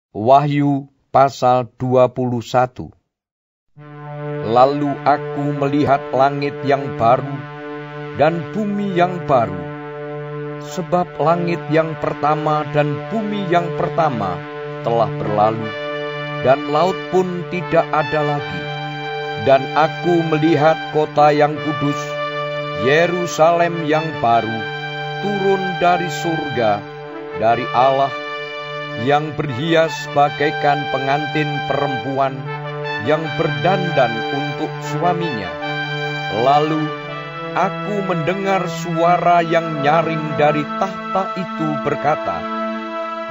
Wahyu pasal 21. Lalu aku melihat langit yang baru dan bumi yang baru, sebab langit yang pertama dan bumi yang pertama telah berlalu, dan laut pun tidak ada lagi. Dan aku melihat kota yang kudus, Yerusalem yang baru, turun dari surga, dari Allah, yang berhias bagaikan pengantin perempuan yang berdandan untuk suaminya. Lalu aku mendengar suara yang nyaring dari tahta itu berkata,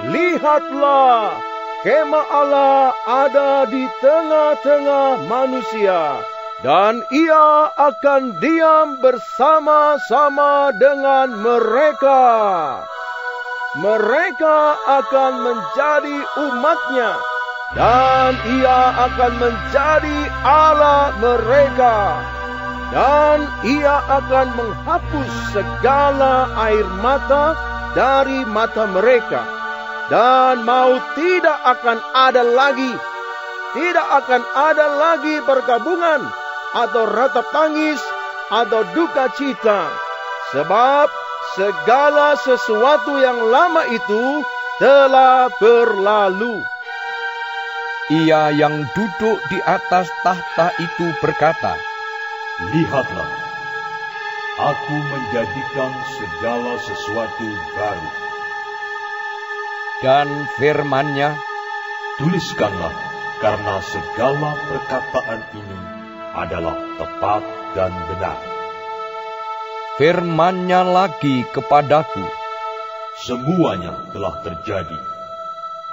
"Lihatlah, kemah Allah ada di tengah-tengah manusia, dan Ia akan diam bersama-sama dengan mereka. Mereka akan menjadi umat-Nya, dan Ia akan menjadi Allah mereka. Dan Ia akan menghapus segala air mata dari mata mereka. Dan maut tidak akan ada lagi. Tidak akan ada lagi perkabungan, atau ratap tangis, atau duka cita. Sebab segala sesuatu yang lama itu telah berlalu." Ia yang duduk di atas tahta itu berkata, "Lihatlah, aku menjadikan segala sesuatu baru." Dan firman-Nya, "Tuliskanlah, karena segala perkataan ini adalah tepat dan benar." Firman-Nya lagi kepadaku, "Semuanya telah terjadi.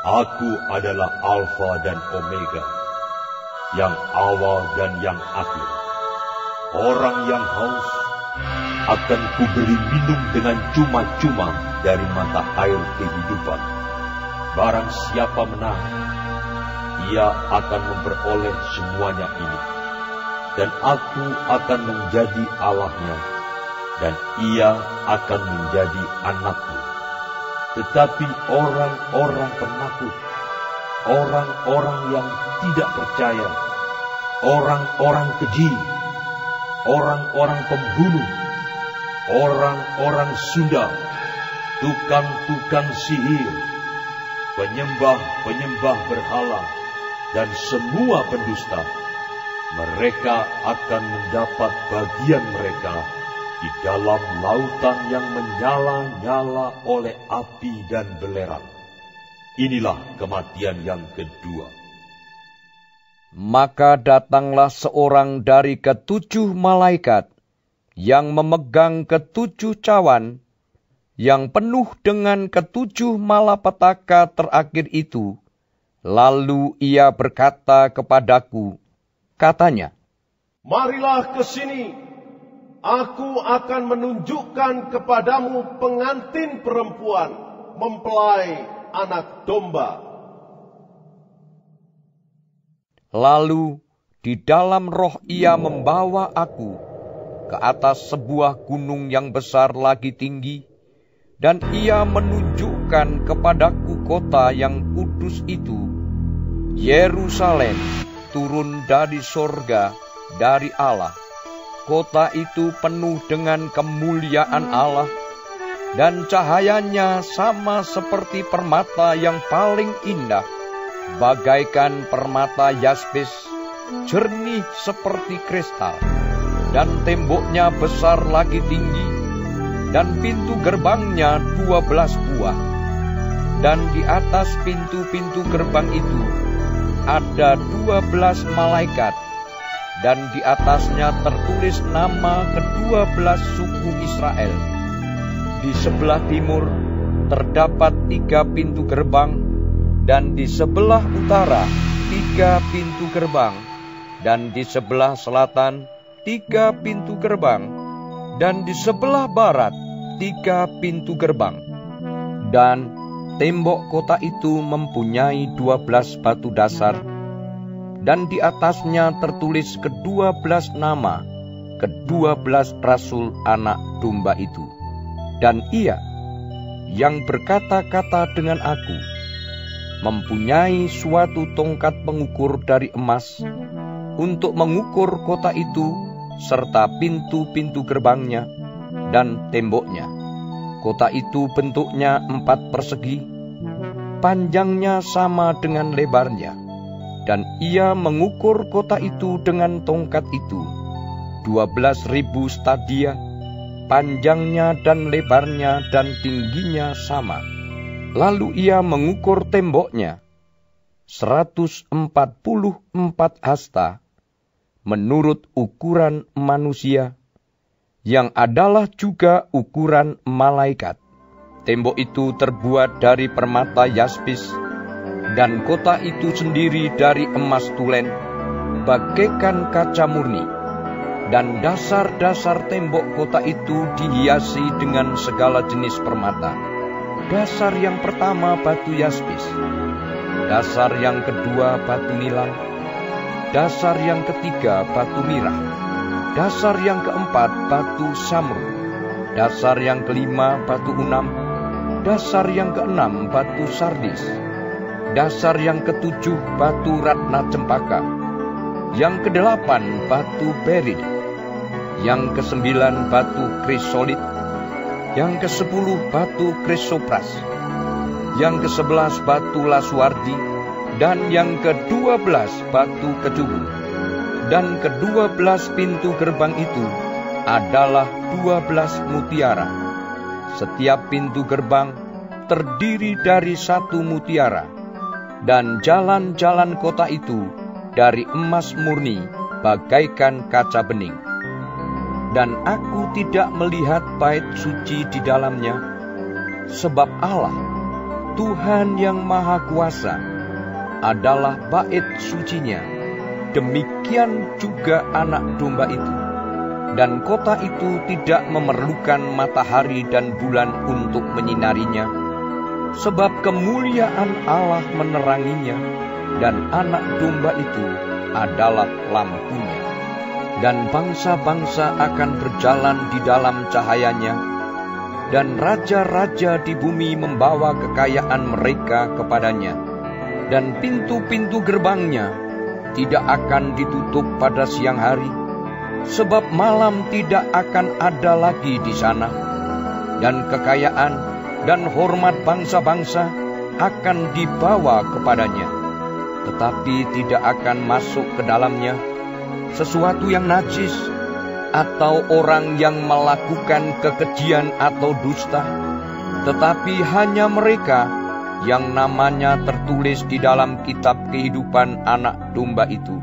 Aku adalah Alfa dan Omega, yang awal dan yang akhir. Orang yang haus akan kuberi minum dengan cuma-cuma dari mata air kehidupan. Barang siapa menang, ia akan memperoleh semuanya ini. Dan aku akan menjadi Allahnya, dan ia akan menjadi anakku. Tetapi orang-orang penakut, orang-orang yang tidak percaya, orang-orang keji, orang-orang pembunuh, orang-orang sundal, tukang-tukang sihir, penyembah-penyembah berhala, dan semua pendusta, mereka akan mendapat bagian mereka di dalam lautan yang menyala-nyala oleh api dan belerang. Inilah kematian yang kedua." Maka datanglah seorang dari ketujuh malaikat yang memegang ketujuh cawan, yang penuh dengan ketujuh malapetaka terakhir itu. Lalu ia berkata kepadaku, katanya, "Marilah ke sini. Aku akan menunjukkan kepadamu pengantin perempuan, mempelai anak domba." Lalu di dalam roh ia membawa aku ke atas sebuah gunung yang besar lagi tinggi, dan ia menunjukkan kepadaku kota yang kudus itu, Yerusalem, turun dari sorga, dari Allah. Kota itu penuh dengan kemuliaan Allah, dan cahayanya sama seperti permata yang paling indah, bagaikan permata yaspis, jernih seperti kristal. Dan temboknya besar lagi tinggi, dan pintu gerbangnya 12 buah. Dan di atas pintu-pintu gerbang itu ada 12 malaikat, dan di atasnya tertulis nama ke-12 suku Israel. Di sebelah timur terdapat 3 pintu gerbang, dan di sebelah utara 3 pintu gerbang, dan di sebelah selatan 3 pintu gerbang, dan di sebelah barat 3 pintu gerbang. Dan tembok kota itu mempunyai 12 batu dasar, dan di atasnya tertulis ke-12 nama, ke-12 rasul anak domba itu. Dan ia yang berkata-kata dengan aku, mempunyai suatu tongkat pengukur dari emas untuk mengukur kota itu serta pintu-pintu gerbangnya dan temboknya. Kota itu bentuknya 4 persegi, panjangnya sama dengan lebarnya, dan ia mengukur kota itu dengan tongkat itu 12.000 stadia, panjangnya dan lebarnya dan tingginya sama. Lalu ia mengukur temboknya 144 hasta menurut ukuran manusia, yang adalah juga ukuran malaikat. Tembok itu terbuat dari permata yaspis, dan kota itu sendiri dari emas tulen, bagaikan kaca murni. Dan dasar-dasar tembok kota itu dihiasi dengan segala jenis permata. Dasar yang pertama batu yaspis, dasar yang kedua batu nilam, dasar yang ketiga batu mirah, dasar yang keempat batu samru, dasar yang kelima batu unam, dasar yang keenam batu sardis, dasar yang ketujuh batu ratna cempaka, yang kedelapan batu beryl, yang kesembilan batu krisolit, yang ke-10 batu krisopras, yang ke-11 batu laswardi, dan yang ke-12 batu kecubu. Dan ke-12 pintu gerbang itu adalah 12 mutiara. Setiap pintu gerbang terdiri dari 1 mutiara, dan jalan-jalan kota itu dari emas murni bagaikan kaca bening. Dan aku tidak melihat bait suci di dalamnya, sebab Allah, Tuhan yang Maha Kuasa, adalah bait sucinya. Demikian juga anak domba itu. Dan kota itu tidak memerlukan matahari dan bulan untuk menyinarinya, sebab kemuliaan Allah meneranginya, dan anak domba itu adalah lampunya. Dan bangsa-bangsa akan berjalan di dalam cahayanya, dan raja-raja di bumi membawa kekayaan mereka kepadanya. Dan pintu-pintu gerbangnya tidak akan ditutup pada siang hari, sebab malam tidak akan ada lagi di sana. Dan kekayaan dan hormat bangsa-bangsa akan dibawa kepadanya, tetapi tidak akan masuk ke dalamnya sesuatu yang najis, atau orang yang melakukan kekejian atau dusta, tetapi hanya mereka yang namanya tertulis di dalam kitab kehidupan anak domba itu.